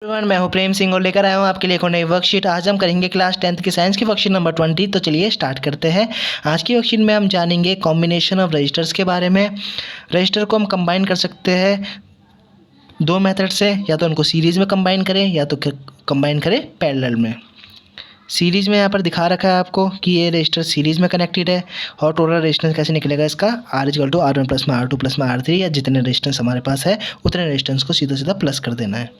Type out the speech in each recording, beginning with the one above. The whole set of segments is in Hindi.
एवरीवन, मैं हूं प्रेम सिंह और लेकर आया हूं आपके लिए एक और नई वर्कशीट। आज हम करेंगे क्लास 10th की साइंस की वर्कशीट नंबर 20। तो चलिए स्टार्ट करते हैं। आज की वर्कशीट में हम जानेंगे कॉम्बिनेशन ऑफ रजिस्टर्स के बारे में। रजिस्टर को हम कंबाइन कर सकते हैं दो मेथड से, या तो उनको सीरीज़ में कंबाइन करें या तो कंबाइन करें पैरेलल में। सीरीज़ में यहाँ पर दिखा रखा है आपको कि ये रजिस्टर सीरीज़ में कनेक्टेड है और टोटल रेजिस्टेंस कैसे निकलेगा इसका, R=R1 प्लस में R2 प्लस में R3, या जितने रेजिस्टेंस हमारे पास है उतने रेजिस्टेंस को सीधा सीधा प्लस कर देना है।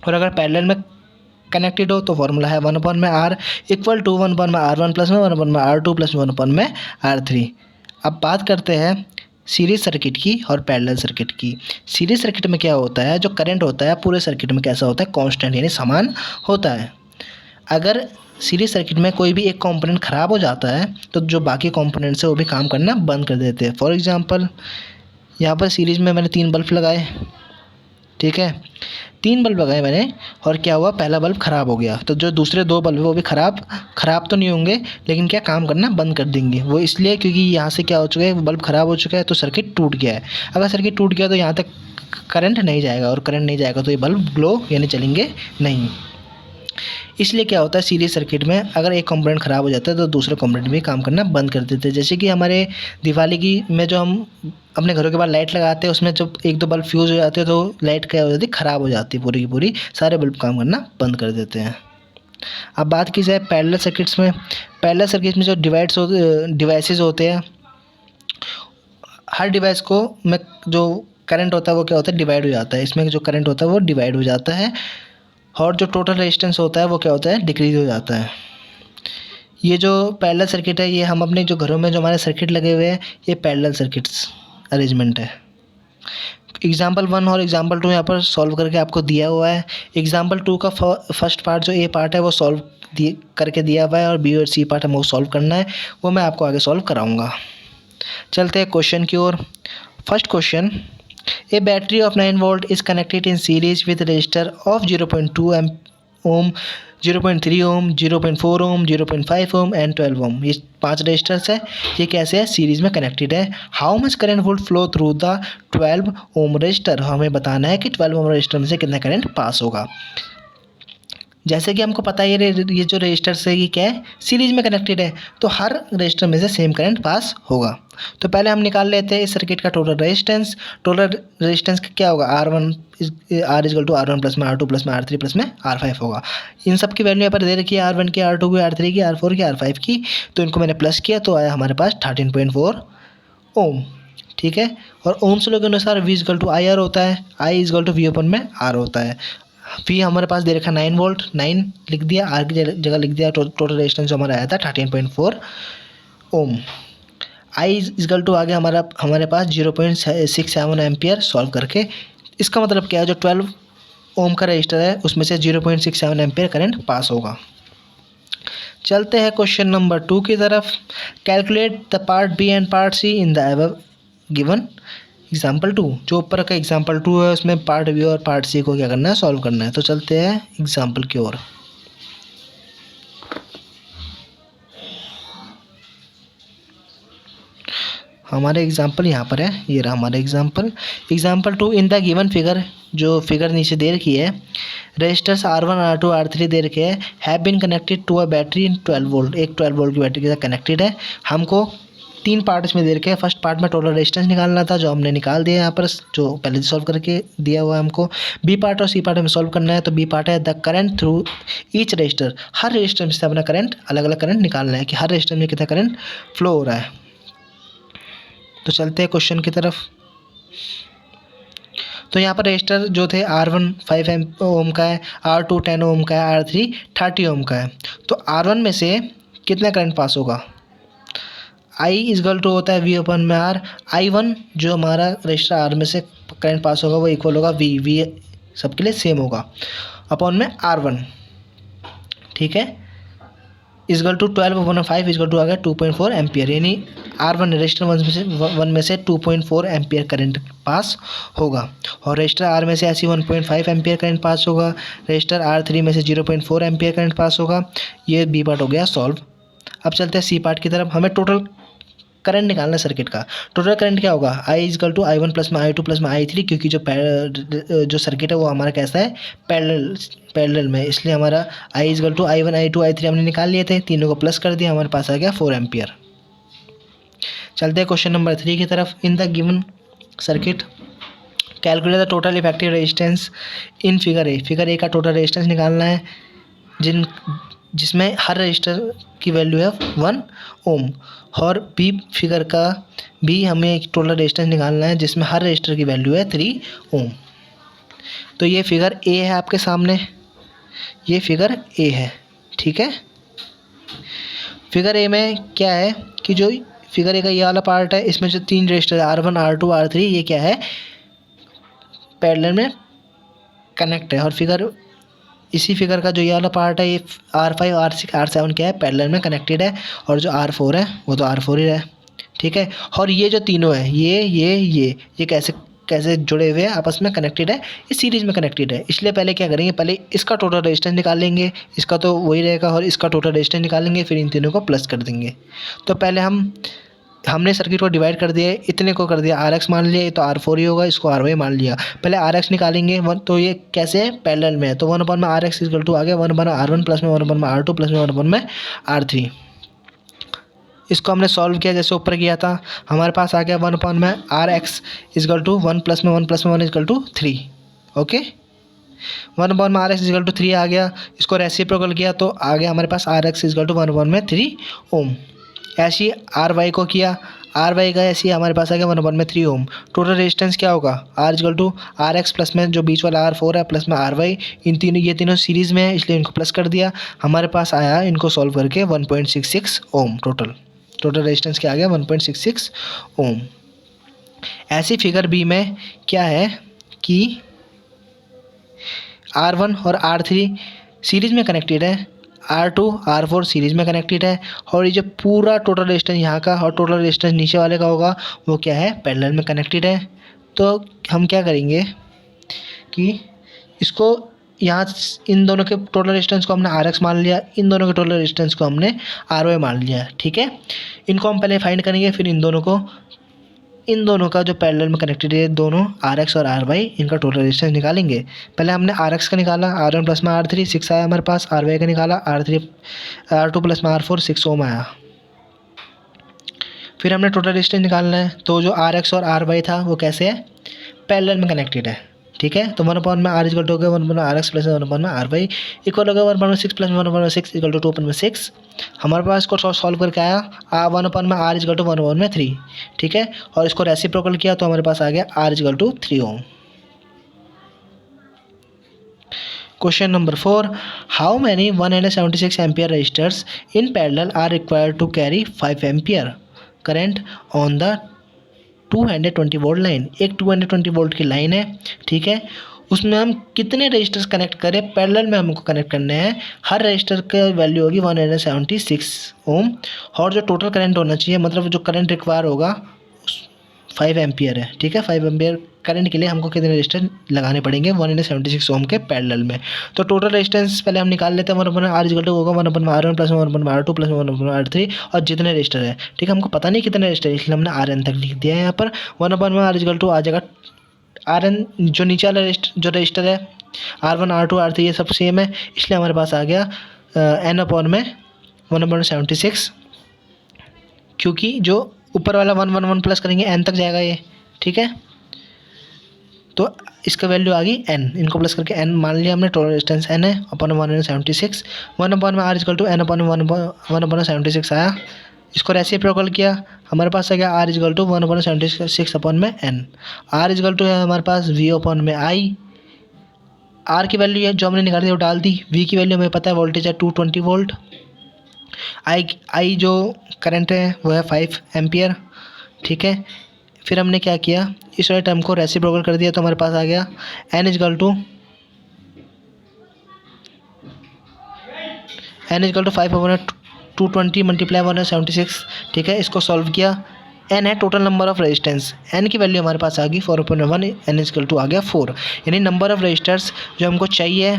और अगर पैरेलल में कनेक्टेड हो तो फॉर्मूला है 1/R equal to 1/R1 plus में 1/R2 प्लस 1/R3। अब बात करते हैं सीरीज सर्किट की और पैरेलल सर्किट की। सीरीज सर्किट में क्या होता है, जो करंट होता है पूरे सर्किट में कैसा होता है, कांस्टेंट यानी समान होता है। अगर सीरीज सर्किट में कोई भी एक कंपोनेंट ख़राब हो जाता है तो जो बाकी कंपोनेंट्स है वो भी काम करना बंद कर देते हैं। फॉर एग्जांपल यहाँ पर सीरीज़ में मैंने 3 बल्ब लगाए, ठीक है, 3 बल्ब लगाए मैंने, और क्या हुआ, पहला बल्ब ख़राब हो गया तो जो दूसरे 2 बल्ब है वो भी ख़राब तो नहीं होंगे, लेकिन क्या काम करना बंद कर देंगे। वो इसलिए क्योंकि यहाँ से क्या हो चुका है, बल्ब ख़राब हो चुका है तो सर्किट टूट गया है। अगर सर्किट टूट गया तो यहाँ तक करंट नहीं जाएगा, और करंट नहीं जाएगा तो ये बल्ब ग्लो यानी चलेंगे नहीं। इसलिए क्या होता है, सीरीज सर्किट में अगर एक कंपोनेंट ख़राब हो जाता है तो दूसरे कंपोनेंट भी काम करना बंद कर देते हैं। जैसे कि हमारे दिवाली की में जो हम अपने घरों के बाहर लाइट लगाते हैं, उसमें जब 1-2 बल्ब फ्यूज़ हो जाते हैं तो लाइट क्या हो जाती है, ख़राब हो जाती है पूरी की पूरी, सारे बल्ब काम करना बंद कर देते हैं। अब बात की जाए पैरेलल सर्किट्स में। पैरेलल सर्किट्स में जो डिवाइसेस होते हैं, हर डिवाइस को में जो करंट होता है वो क्या होता है, डिवाइड हो जाता है। इसमें जो करंट होता है वो डिवाइड हो जाता है, और जो टोटल रेजिस्टेंस होता है वो क्या होता है, डिक्रीज हो जाता है। ये जो पैरेलल सर्किट है, ये हम अपने जो घरों में जो हमारे सर्किट लगे हुए हैं, ये पैरेलल सर्किट्स अरेंजमेंट है। एग्जाम्पल 1 और एग्जाम्पल 2 यहाँ पर सॉल्व करके आपको दिया हुआ है। एग्जाम्पल 2 का फर्स्ट पार्ट जो ए पार्ट है वो सॉल्व करके दिया हुआ है, और बी और सी पार्ट हमें सॉल्व करना है, वो मैं आपको आगे सॉल्व कराऊँगा। चलते हैं क्वेश्चन की ओर। First question, A battery of 9 volt is connected in series with resistor of 0.2 ohm, 0.3 ohm, 0.4 ohm, 0.5 ohm and 12 ohm। ये 5 रेजिस्टर्स है। ये कैसे है, सीरीज में कनेक्टेड है। How much current would flow through the 12 ohm resistor. हमें बताना है कि 12 ओम रेजिस्टर में से कितना करंट पास होगा। जैसे कि हमको पता है ये जो रेजिस्टर्स है ये क्या है, सीरीज में कनेक्टेड है, तो हर रेजिस्टर में से सेम करंट पास होगा। तो पहले हम निकाल लेते हैं इस सर्किट का टोटल रेजिस्टेंस। टोटल रेजिस्टेंस का क्या होगा, R=R1 प्लस में R2 प्लस में R3 प्लस में R5 होगा। इन सब की वैल्यू यहाँ पर दे रखी है, R1 की, R2 की, R3 की, R4 की, R5 की। तो इनको मैंने प्लस किया तो आया हमारे पास 13.4 ओम, ठीक है। और ओम्स लॉ के अनुसार V=IR होता है, I=V/R होता है। V हमारे पास दे रखा 9 वोल्ट, 9 लिख दिया, R की जगह लिख दिया। टोटल रेजिस्टेंस जो हमारा आया था 13.4 ओम। I आ गया हमारे पास 0.67 एम्पियर सॉल्व करके। इसका मतलब क्या है, जो 12 ओम का रजिस्टर है उसमें से 0.67 एम्पियर करंट पास होगा। चलते हैं क्वेश्चन नंबर 2 की तरफ। Calculate the part B and part C in the above given example 2। जो ऊपर का एग्जाम्पल 2 है उसमें पार्ट बी और पार्ट सी को क्या करना है, सॉल्व करना है। तो चलते हैं एग्जाम्पल की ओर। हमारे एग्जाम्पल यहाँ पर है, ये रहा हमारा example 2। In the given figure, जो फिगर नीचे दे रखी है, रजिस्टर्स R1 R2 R3 दे रखे हैं, have been connected to a battery in 12 volt. एक 12 वोल्ट की बैटरी के साथ कनेक्टेड है। हमको 3 पार्ट्स में दे रखे हैं। फर्स्ट पार्ट में टोटल रेजिस्टेंस निकालना था, जो हमने निकाल दिया यहाँ पर, जो पहले सॉल्व करके दिया हुआ है हमको। बी पार्ट और सी पार्ट में सॉल्व करना है। तो बी पार्ट है, the current through each resistor. Her register में से अपना करंट, अलग अलग करंट निकालना है कि हर रजिस्टर में कितना करंट फ्लो हो रहा है। तो चलते हैं क्वेश्चन की तरफ। तो यहाँ पर रजिस्टर जो थे, R1 5 ओम का है, R2 10 ओम का है, R3 30 ओम का है। तो R1 में से कितना करंट पास होगा, I होता है V/R। I1 जो हमारा रजिस्टर R में से करंट पास होगा वो इक्वल होगा V सबके लिए सेम होगा अपॉन में R1, ठीक है। (12/5) आ गया 2.4 एम्पियर, यानी R1 रजिस्टर 1 में से 2.4 एम्पियर करंट पास होगा। और रजिस्टर R में से ऐसी 1.5 एम्पियर करंट पास होगा। रजिस्टर R3 में से 0.4 एम्पियर करंट पास होगा। ये बी पार्ट हो गया सॉल्व। अब चलते हैं सी पार्ट की तरफ। हमें टोटल करंट निकालना है सर्किट का। टोटल करंट क्या होगा, I is equal to I1 plus में I2 प्लस में I3, क्योंकि जो सर्किट है वो हमारा कैसा है, पैरेलल में, इसलिए हमारा I is equal to I1 I2 I3 हमने निकाल लिए थे, तीनों को प्लस कर दिया, हमारे पास आ गया 4 एम्पियर। चलते हैं क्वेश्चन नंबर 3 की तरफ। In the given circuit calculate the total effective resistance in figure A. Figure A का टोटल रेजिस्टेंस निकालना है जिसमें हर रजिस्टर की वैल्यू है 1 ओम, और बी फिगर का भी हमें एक टोटल रेजिस्टेंस निकालना है जिसमें हर रजिस्टर की वैल्यू है 3 ओम। तो ये फिगर ए है आपके सामने, ये फिगर ए है, ठीक है। फिगर ए में क्या है कि जो फिगर ए का ये वाला पार्ट है, इसमें जो 3 रजिस्टर R1 R2 R3 ये क्या है, पैरेलल में कनेक्ट है, और इसी फिगर का जो ये वाला पार्ट है, ये R5 R6 R7 क्या है, पैरेलल में कनेक्टेड है, और जो R4 है वो तो R4 ही है, ठीक है। और ये जो तीनों है, ये कैसे जुड़े हुए हैं, आपस में कनेक्टेड है, ये सीरीज में कनेक्टेड है। इसलिए पहले क्या करेंगे, पहले इसका टोटल रेजिस्टेंस निकाल लेंगे, इसका तो वही रहेगा, और इसका टोटल रेजिस्टेंस निकालेंगे, फिर इन तीनों को प्लस कर देंगे। तो पहले हमने सर्किट को डिवाइड कर दिया, इतने को कर दिया RX मान लिया, ये तो R4 ही होगा, इसको RY मान लिया। पहले RX निकालेंगे, तो ये कैसे है, पैरेलल में है, तो 1 अपॉन में RX इक्वल टू आ गया 1 अपॉन R1 प्लस में 1 अपॉन में R2 प्लस में 1 अपॉन में R3। इसको हमने सॉल्व किया जैसे ऊपर किया था, हमारे पास आ गया 1 अपॉन में RX इक्वल टू 1 प्लस में 1 प्लस में 1 इक्वल टू 3। ओके, 1 अपॉन में RX इक्वल टू 3 आ गया, इसको रेसिप्रोकल किया तो आ गया हमारे पास RX इक्वल टू 1 अपॉन में 3 ओम। ऐसी RY को किया, RY का ऐसी हमारे पास आ गया 1 अपॉन में 3 ओम। टोटल रेजिस्टेंस क्या होगा, R equal to RX plus में जो बीच वाला R4 है प्लस में RY, ये तीनों सीरीज़ में है, इसलिए इनको प्लस कर दिया, हमारे पास आया इनको सॉल्व करके 1.66 ओम। टोटल रेजिस्टेंस क्या आ गया, 1.66 ओम। ऐसी फिगर बी में क्या है कि R1 और R3 सीरीज़ में कनेक्टेड है, R2 R4 सीरीज़ में कनेक्टेड है, और ये जो पूरा टोटल रेजिस्टेंस यहाँ का और टोटल रेजिस्टेंस नीचे वाले का होगा वो क्या है, पैरेलल में कनेक्टेड है। तो हम क्या करेंगे कि इसको यहाँ इन दोनों के टोटल रेजिस्टेंस को हमने RX मान लिया, इन दोनों के टोटल रेजिस्टेंस को हमने RY मान लिया, ठीक है। इनको हम पहले फाइंड करेंगे, फिर इन दोनों का जो पैरेलल में कनेक्टेड है दोनों RX और RY, इनका टोटल रेजिस्टेंस निकालेंगे। पहले हमने RX का निकाला, R1 प्लस में R3 6 आया हमारे पास, RY का निकाला, R2 प्लस में R4 6 ओम आया। फिर हमने टोटल रेजिस्टेंस निकालना है, तो जो RX और RY था वो कैसे है, पैरेलल में कनेक्टेड है, ठीक है। तो 1 अपॉन में R इक्वल टू हो गया 1 अपॉन में RX प्लस 1 अपॉन में RY इक्वल हो गया 1 अपॉन में 6 प्लस 1 अपॉन में 6 इक्वल टू 2 अपॉन में 6। हमारे पास इसको सॉल्व करके आया 1 अपॉन में R इक्वल टू 1 अपॉन में 3, ठीक है, और इसको रेसिप्रोकल किया तो हमारे पास आ गया R equal to 3 ohm. Question number 4, how many 176 ampere resistors in parallel are required to carry 5 ampere current on the 220 volt line. एक 220 वोल्ट की लाइन है, ठीक है, उसमें हम कितने रजिस्टर्स कनेक्ट करें, पैरेलल में हमको कनेक्ट करने हैं। हर रजिस्टर का वैल्यू होगी 176 ओम, और जो टोटल करंट होना चाहिए, मतलब जो करंट रिक्वायर होगा 5 एम्पियर है, ठीक है। 5 एम्पियर करंट के लिए हमको कितने रजिस्टर लगाने पड़ेंगे 176 ओम के पैरेलल में। तो टोटल रेजिस्टेंस पहले हम निकाल लेते हैं, 1 अपॉन R इक्वल टू होगा 1 upon R1 plus 1 upon R2 plus 1 upon R3, और जितने रजिस्टर है, ठीक है, हमको पता नहीं कितने रजिस्टर, इसलिए हमने RN तक लिख दिया है यहाँ पर। 1 अपॉन R इक्वल टू आ जाएगा RN, जो नीचे वाला जो रजिस्टर है R1 R2 R3 ये सब सेम है, इसलिए हमारे पास आ गया N अपॉन में 1/76, क्योंकि जो ऊपर वाला 1 प्लस करेंगे N तक जाएगा ये, ठीक है। तो इसका वैल्यू आ गई N, इनको प्लस करके N मान लिया हमने, टोटल रेजिस्टेंस N है अपॉन 176, 1 अपॉन में R equal to N upon 1/76 आया। इसको रेसिप्रोकल किया, हमारे पास आ गया R इक्वल टू 1/76 अपॉन में N। R इक्वल टू है हमारे पास V अपॉन में I। R की वैल्यू है जो हमने निकाली थी वो डाल दी, V की वैल्यू हमें पता है वोल्टेज है 220 वोल्ट, I जो करंट है वो है 5 एम्पियर, ठीक है। फिर हमने क्या किया, इस वाले टर्म को रेसिप्रोकल कर दिया, तो हमारे पास आ गया N इक्वल टू 5/220 मल्टीप्लाई 176, ठीक है। इसको सॉल्व किया, N है total number of resistance, N की वैल्यू हमारे पास आ गई 4/1, N इक्वल टू आ गया 4, यानी नंबर ऑफ रजिस्टर्स जो हमको चाहिए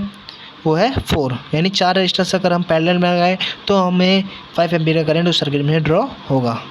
वो है 4, यानी 4 रजिस्टर्स अगर हम पैरेलल में लगाए तो हमें 5 एम्पीयर करंट उस सर्किट में ड्रॉ होगा।